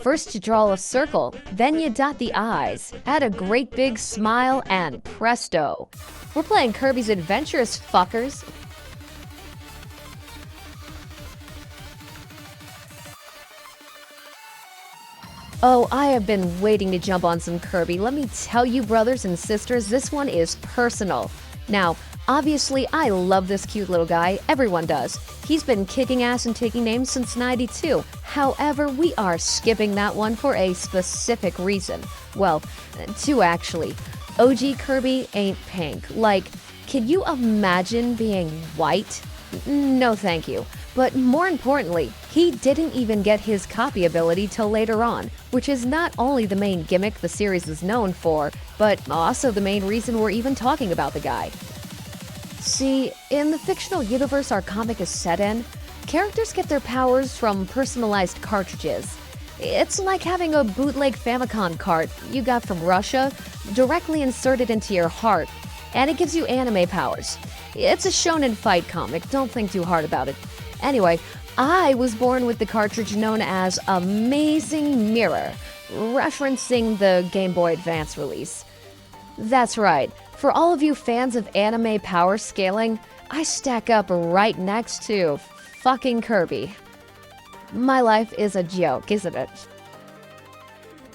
First you draw a circle, then you dot the eyes, add a great big smile, and presto. We're playing Kirby's Adventures, fuckers. Oh, I have been waiting to jump on some Kirby. Let me tell you, brothers and sisters, this one is personal. Now, obviously, I love this cute little guy. Everyone does. He's been kicking ass and taking names since '92. However, we are skipping that one for a specific reason. Well, two actually. OG Kirby ain't pink. Like, can you imagine being white? No thank you. But more importantly, he didn't even get his copy ability till later on, which is not only the main gimmick the series is known for, but also the main reason we're even talking about the guy. See, in the fictional universe our comic is set in, characters get their powers from personalized cartridges. It's like having a bootleg Famicom cart you got from Russia directly inserted into your heart, and it gives you anime powers. It's a shonen fight comic, don't think too hard about it. Anyway, I was born with the cartridge known as Amazing Mirror, referencing the Game Boy Advance release. That's right, for all of you fans of anime power scaling, I stack up right next to fucking Kirby. My life is a joke, isn't it?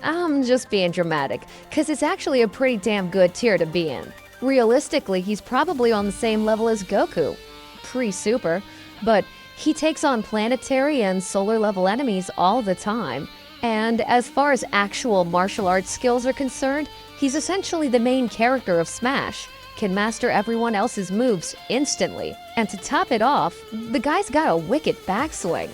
I'm just being dramatic, cause it's actually a pretty damn good tier to be in. Realistically, he's probably on the same level as Goku. Pre-super, but he takes on planetary and solar level enemies all the time. And as far as actual martial arts skills are concerned, he's essentially the main character of Smash, can master everyone else's moves instantly. And to top it off, the guy's got a wicked backswing.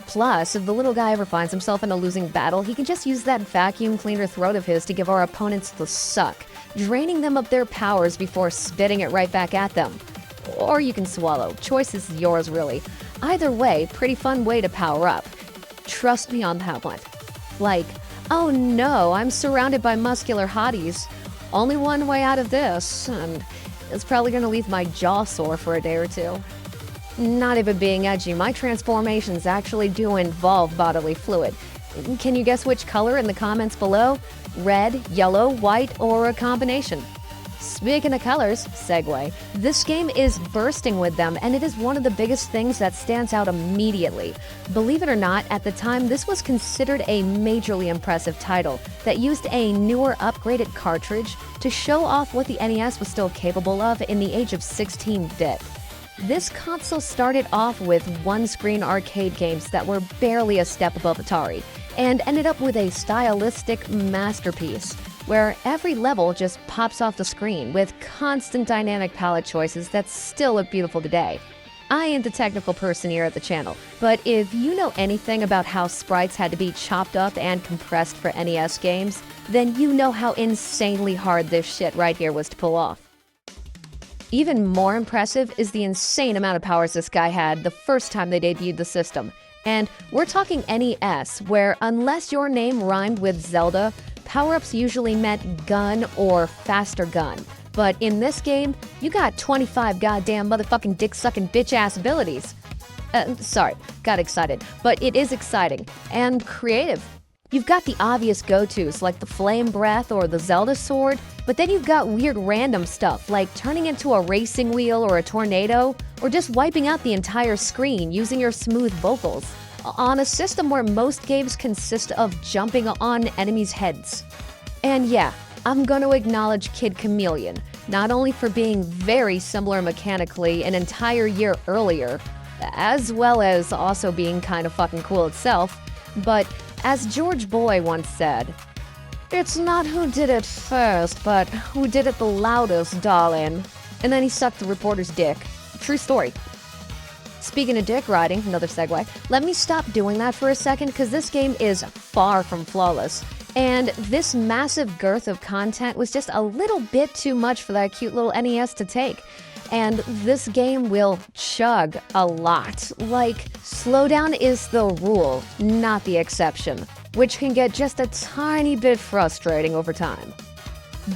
Plus, if the little guy ever finds himself in a losing battle, he can just use that vacuum cleaner throat of his to give our opponents the suck, draining them of their powers before spitting it right back at them. Or you can swallow. Choice is yours, really. Either way, pretty fun way to power up. Trust me on that one. Like, oh no, I'm surrounded by muscular hotties. Only one way out of this, and it's probably gonna leave my jaw sore for a day or two. Not even being edgy, my transformations actually do involve bodily fluid. Can you guess which color in the comments below? Red, yellow, white, or a combination? Speaking of colors, segue, this game is bursting with them, and it is one of the biggest things that stands out immediately. Believe it or not, at the time this was considered a majorly impressive title that used a newer upgraded cartridge to show off what the NES was still capable of in the age of 16-bit. This console started off with one-screen arcade games that were barely a step above Atari, and ended up with a stylistic masterpiece, where every level just pops off the screen with constant dynamic palette choices that still look beautiful today. I ain't the technical person here at the channel, but if you know anything about how sprites had to be chopped up and compressed for NES games, then you know how insanely hard this shit right here was to pull off. Even more impressive is the insane amount of powers this guy had the first time they debuted the system. And we're talking NES, where unless your name rhymed with Zelda, power-ups usually meant gun or faster gun. But in this game, you got 25 goddamn motherfucking dick-sucking bitch-ass abilities. Sorry, got excited. But it is exciting and creative. You've got the obvious go-tos like the Flame Breath or the Zelda Sword, but then you've got weird random stuff like turning into a racing wheel or a tornado, or just wiping out the entire screen using your smooth vocals, on a system where most games consist of jumping on enemies' heads. And yeah, I'm gonna acknowledge Kid Chameleon, not only for being very similar mechanically an entire year earlier, as well as also being kind of fucking cool itself, but as George Boy once said, "It's not who did it first, but who did it the loudest, darling." And then he sucked the reporter's dick. True story. Speaking of dick riding, another segue, let me stop doing that for a second because this game is far from flawless. And this massive girth of content was just a little bit too much for that cute little NES to take. And this game will chug a lot. Like, slowdown is the rule, not the exception, which can get just a tiny bit frustrating over time.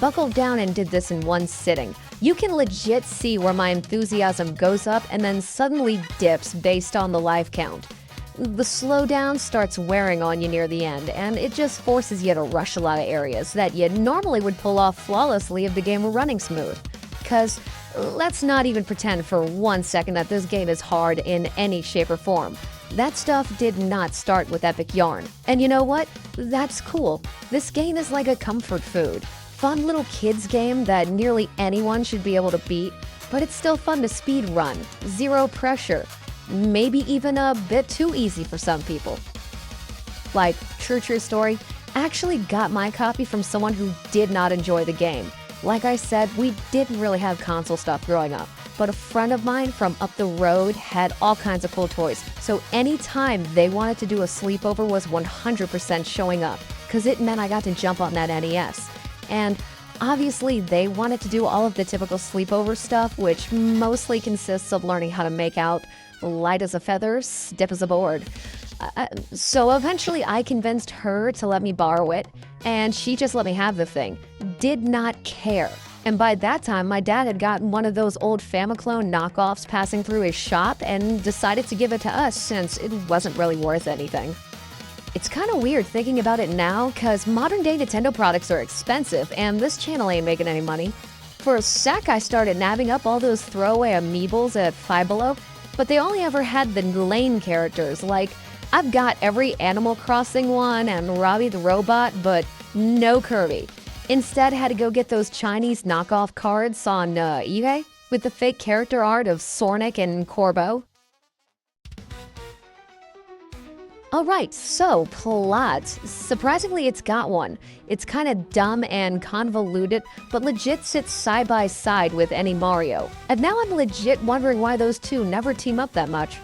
Buckled down and did this in one sitting. You can legit see where my enthusiasm goes up and then suddenly dips based on the life count. The slowdown starts wearing on you near the end, and it just forces you to rush a lot of areas that you normally would pull off flawlessly if the game were running smooth. Cause let's not even pretend for 1 second that this game is hard in any shape or form. That stuff did not start with epic yarn. And you know what? That's cool. This game is like a comfort food. Fun little kids game that nearly anyone should be able to beat, but it's still fun to speed run. Zero pressure. Maybe even a bit too easy for some people. Like, true story, I actually got my copy from someone who did not enjoy the game. Like I said, we didn't really have console stuff growing up, but a friend of mine from up the road had all kinds of cool toys, so anytime they wanted to do a sleepover was 100% showing up, because it meant I got to jump on that NES. And obviously they wanted to do all of the typical sleepover stuff, which mostly consists of learning how to make out, light as a feather, stiff as a board. So eventually I convinced her to let me borrow it, and she just let me have the thing. Did not care. And by that time, my dad had gotten one of those old Famiclone knockoffs passing through his shop and decided to give it to us since it wasn't really worth anything. It's kind of weird thinking about it now, cause modern day Nintendo products are expensive and this channel ain't making any money. For a sec, I started nabbing up all those throwaway amiibos at Five Below, but they only ever had the lane characters. Like, I've got every Animal Crossing one and Robbie the Robot, but no Kirby. Instead, had to go get those Chinese knockoff cards on eBay with the fake character art of Sonic and Corbo. Alright, so plot. Surprisingly, it's got one. It's kind of dumb and convoluted, but legit sits side by side with any Mario. And now I'm legit wondering why those two never team up that much.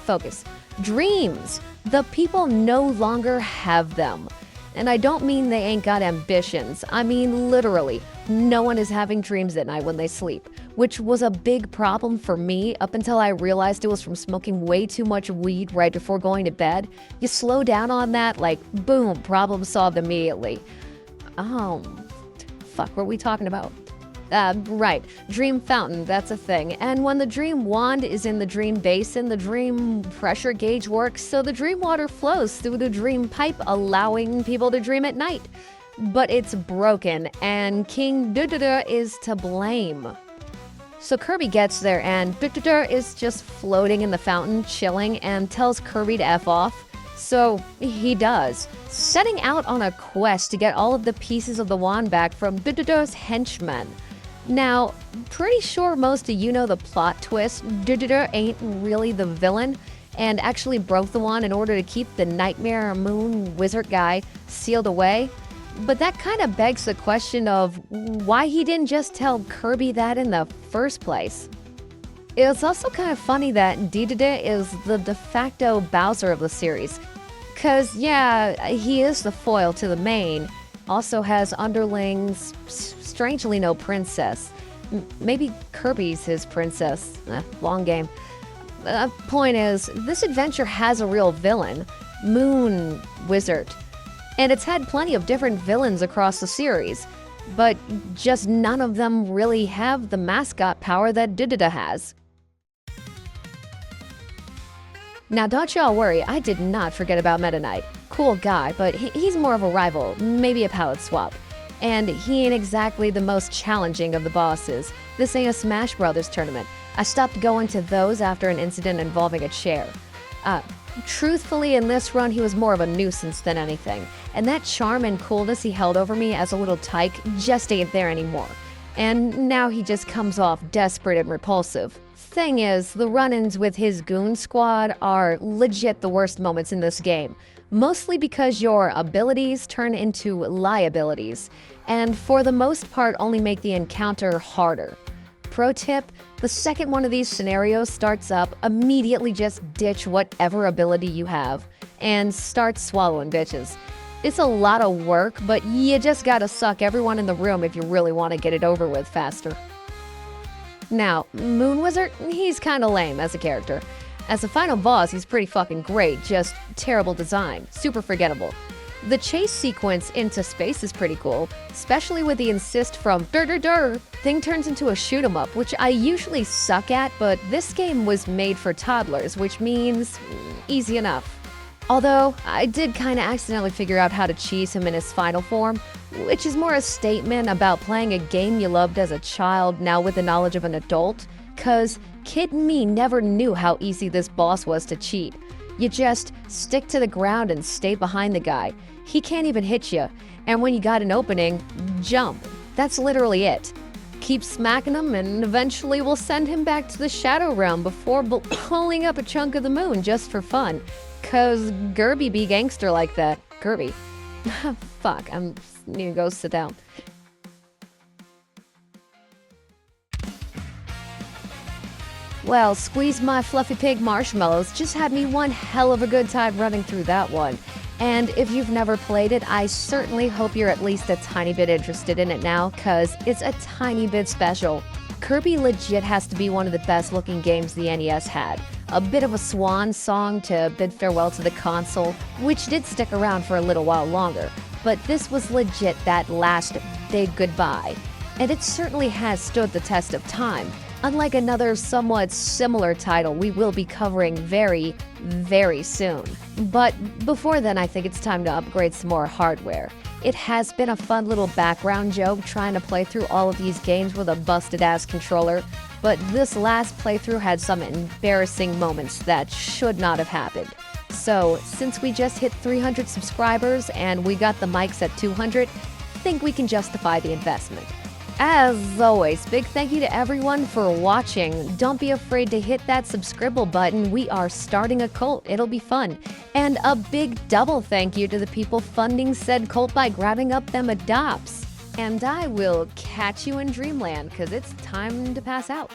Focus. Dreams. The people no longer have them. And I don't mean they ain't got ambitions. I mean literally, no one is having dreams at night when they sleep, which was a big problem for me up until I realized it was from smoking way too much weed right before going to bed. You slow down on that, like, boom, problem solved immediately. Fuck, what were we talking about? Right, dream fountain, that's a thing. And when the dream wand is in the dream basin, the dream pressure gauge works, so the dream water flows through the dream pipe, allowing people to dream at night. But it's broken, and King Dududu is to blame. So Kirby gets there, and Dududu is just floating in the fountain, chilling, and tells Kirby to F off. So he does, setting out on a quest to get all of the pieces of the wand back from Dududu's henchmen. Now, pretty sure most of you know the plot twist. Dududu ain't really the villain and actually broke the wand in order to keep the Nightmare Moon Wizard guy sealed away. But that kind of begs the question of why he didn't just tell Kirby that in the first place. It's also kind of funny that Dududu is the de facto Bowser of the series. Cause yeah, he is the foil to the main, also has underlings, strangely no princess. Maybe Kirby's his princess. Long game. Point is, this adventure has a real villain, Moon Wizard. And it's had plenty of different villains across the series, but just none of them really have the mascot power that Dududu has. Now don't y'all worry, I did not forget about Meta Knight. Cool guy, but he's more of a rival, maybe a palette swap. And he ain't exactly the most challenging of the bosses. This ain't a Smash Brothers tournament. I stopped going to those after an incident involving a chair. Truthfully, in this run, he was more of a nuisance than anything. And that charm and coolness he held over me as a little tyke just ain't there anymore. And now he just comes off desperate and repulsive. Thing is, the run-ins with his goon squad are legit the worst moments in this game. Mostly because your abilities turn into liabilities, and for the most part only make the encounter harder. Pro tip, the second one of these scenarios starts up, immediately just ditch whatever ability you have, and start swallowing bitches. It's a lot of work, but you just gotta suck everyone in the room if you really want to get it over with faster. Now, Moon Wizard, he's kinda lame as a character. As a final boss, he's pretty fucking great, just terrible design, super forgettable. The chase sequence into space is pretty cool, especially with the insist from dur dur dur. Thing turns into a shoot 'em up, which I usually suck at, but this game was made for toddlers, which means easy enough. Although, I did kinda accidentally figure out how to cheese him in his final form, which is more a statement about playing a game you loved as a child now with the knowledge of an adult, cause kid me never knew how easy this boss was to cheat. You just stick to the ground and stay behind the guy. He can't even hit you, and when you got an opening, jump. That's literally it. Keep smacking him and eventually we'll send him back to the Shadow Realm before pulling up a chunk of the moon just for fun. Cause Kirby be gangster like that. Kirby. Fuck, I need to go sit down. Well, Squeeze My Fluffy Pig Marshmallows just had me one hell of a good time running through that one. And if you've never played it, I certainly hope you're at least a tiny bit interested in it now, cause it's a tiny bit special. Kirby legit has to be one of the best looking games the NES had. A bit of a swan song to bid farewell to the console, which did stick around for a little while longer, but this was legit that last big goodbye. And it certainly has stood the test of time, unlike another somewhat similar title we will be covering very, very soon. But before then, I think it's time to upgrade some more hardware. It has been a fun little background joke trying to play through all of these games with a busted-ass controller, but this last playthrough had some embarrassing moments that should not have happened. So, since we just hit 300 subscribers and we got the mics at 200, I think we can justify the investment. As always, big thank you to everyone for watching. Don't be afraid to hit that subscribe button. We are starting a cult. It'll be fun. And a big double thank you to the people funding said cult by grabbing up them adopts. And I will catch you in Dreamland, because it's time to pass out.